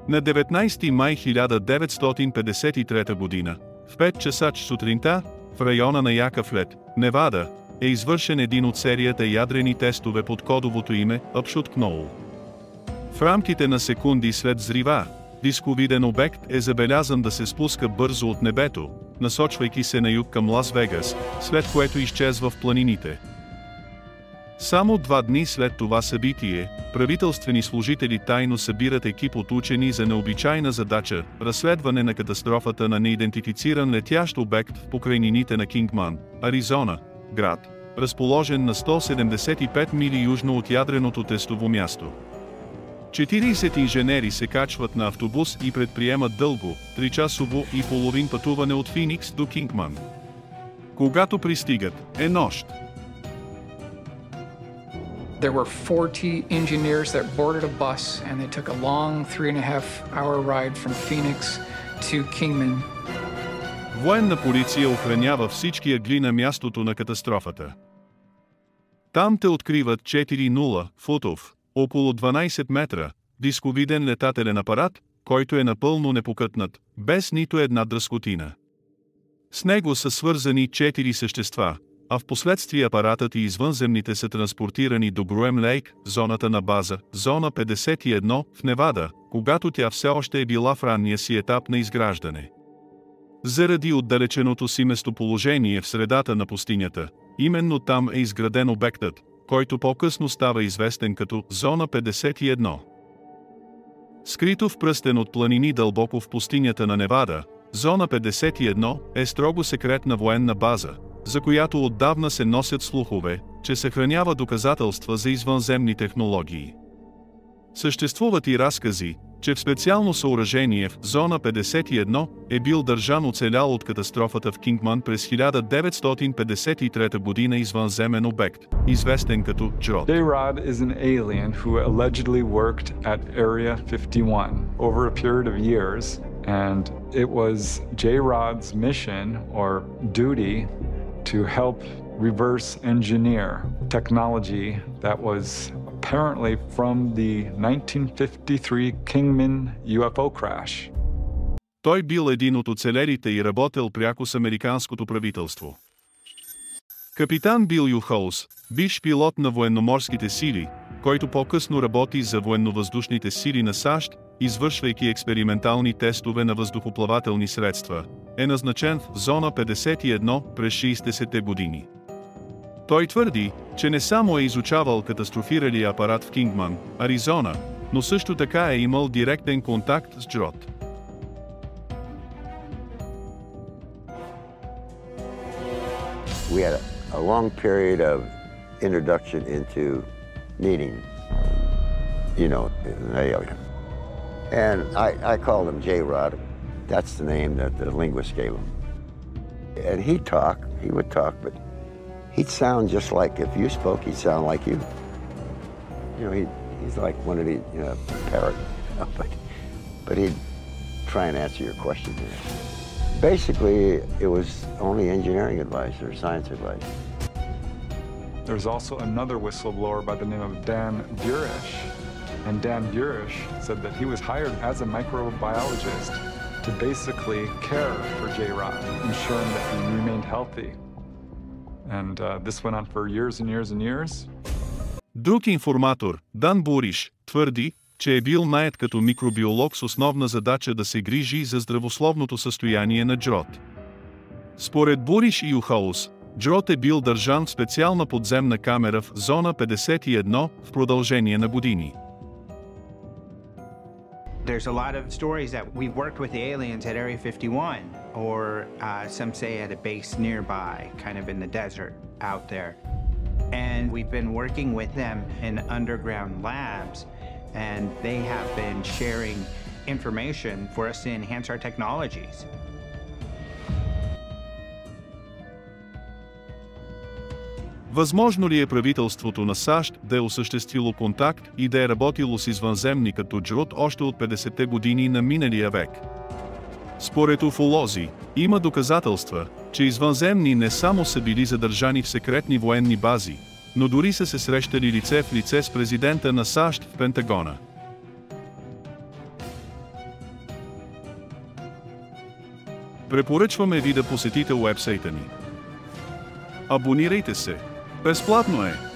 На 19 май 1953 година, в 5 часа сутринта, в района на Якъв-Лед, Невада, е извършен един от серията ядрени тестове под кодовото име Upshot Knoll. В рамките на секунди след взрива, дисковиден обект е забелязан да се спуска бързо от небето, насочвайки се на юг към Лас-Вегас, след което изчезва в планините. Само 2 дни след това събитие, правителствени служители тайно събират екип от учени за необичайна задача – разследване на катастрофата на неидентифициран летящ обект в покрайнините на Кингман, Аризона, град, разположен на 175 мили южно от ядреното тестово място. 40 инженери се качват на автобус и предприемат дълго, 3-часово и половин пътуване от Финикс до Кингман. Когато пристигат, е нощ. There were 40 engineers that boarded a bus and they took a long 3.5-hour ride from Phoenix to Kingman. Военна полиция охранява всички ъгли на мястото на катастрофата. Там те откриват 4.0 футов, около 12 метра, дисковиден летателен апарат, който е напълно непокътнат, без нито една дръскотина. С него са свързани 4 същества, а в последствие апаратът и извънземните са транспортирани до Бруем Лейк, зоната на база, зона 51, в Невада, когато тя все още е била в ранния си етап на изграждане. Заради отдалеченото си местоположение в средата на пустинята, именно там е изграден обектът, който по-късно става известен като Зона 51. Скрито в пръстен от планини дълбоко в пустинята на Невада, Зона 51 е строго секретна военна база, за която отдавна се носят слухове, че съхранява доказателства за извънземни технологии. Съществуват и разкази, че в специално съоръжение в Зона 51 е бил държан оцелял от катастрофата в Кингман през 1953 година извънземен обект, известен като Джрот. J-Rod is an alien who allegedly worked at Area 51 over a period of years, and it was J-Rod's mission or duty to help reverse engineer technology that was apparently from the 1953 Kingman UFO crash. Той бил един от оцелелите и работел пряко с американското правителство. Капитан Бил Юхоус, бивш пилот на военноморските сили, който по-късно работи за военновъздушните сили на САЩ, извършвайки експериментални тестове на въздухоплавателни средства, е назначен в Зона 51 през 60-те години. Той твърди, че не само е изучавал катастрофиралия апарат в Кингман, Аризона, но също така е имал директен контакт с Джрот. We had a long period of introduction into meeting, in an alien. And I called him J-Rod. That's the name that the linguist gave him. And he would talk, but he'd sound just like, if you spoke, he'd sound like you. He's like one of the, parrot, but he'd try and answer your question. Basically, it was only engineering advice or science advice. There's also another whistleblower by the name of Dan Burish. And Dan Burish said that he was hired as a microbiologist to basically care for J-Rod, ensuring that he remained healthy. And this went on for years and years and years. Друг информатор, Дан Буриш, твърди, че е бил нает като микробиолог с основна задача да се грижи за здравословното състояние на Джрот. Според Буриш и Юхоус, Джрот е бил държан в специална подземна камера в Зона 51 в продължение на години. There's a lot of stories that we've worked with the aliens at Area 51, or some say at a base nearby, kind of in the desert out there. And we've been working with them in underground labs, and they have been sharing information for us to enhance our technologies. Възможно ли е правителството на САЩ да е осъществило контакт и да е работило с извънземни като Джрот още от 50-те години на миналия век? Според уфолози, има доказателства, че извънземни не само са били задържани в секретни военни бази, но дори са се срещали лице в лице с президента на САЩ в Пентагона. Препоръчваме ви да посетите уебсайта ни. Абонирайте се. Безплатно е!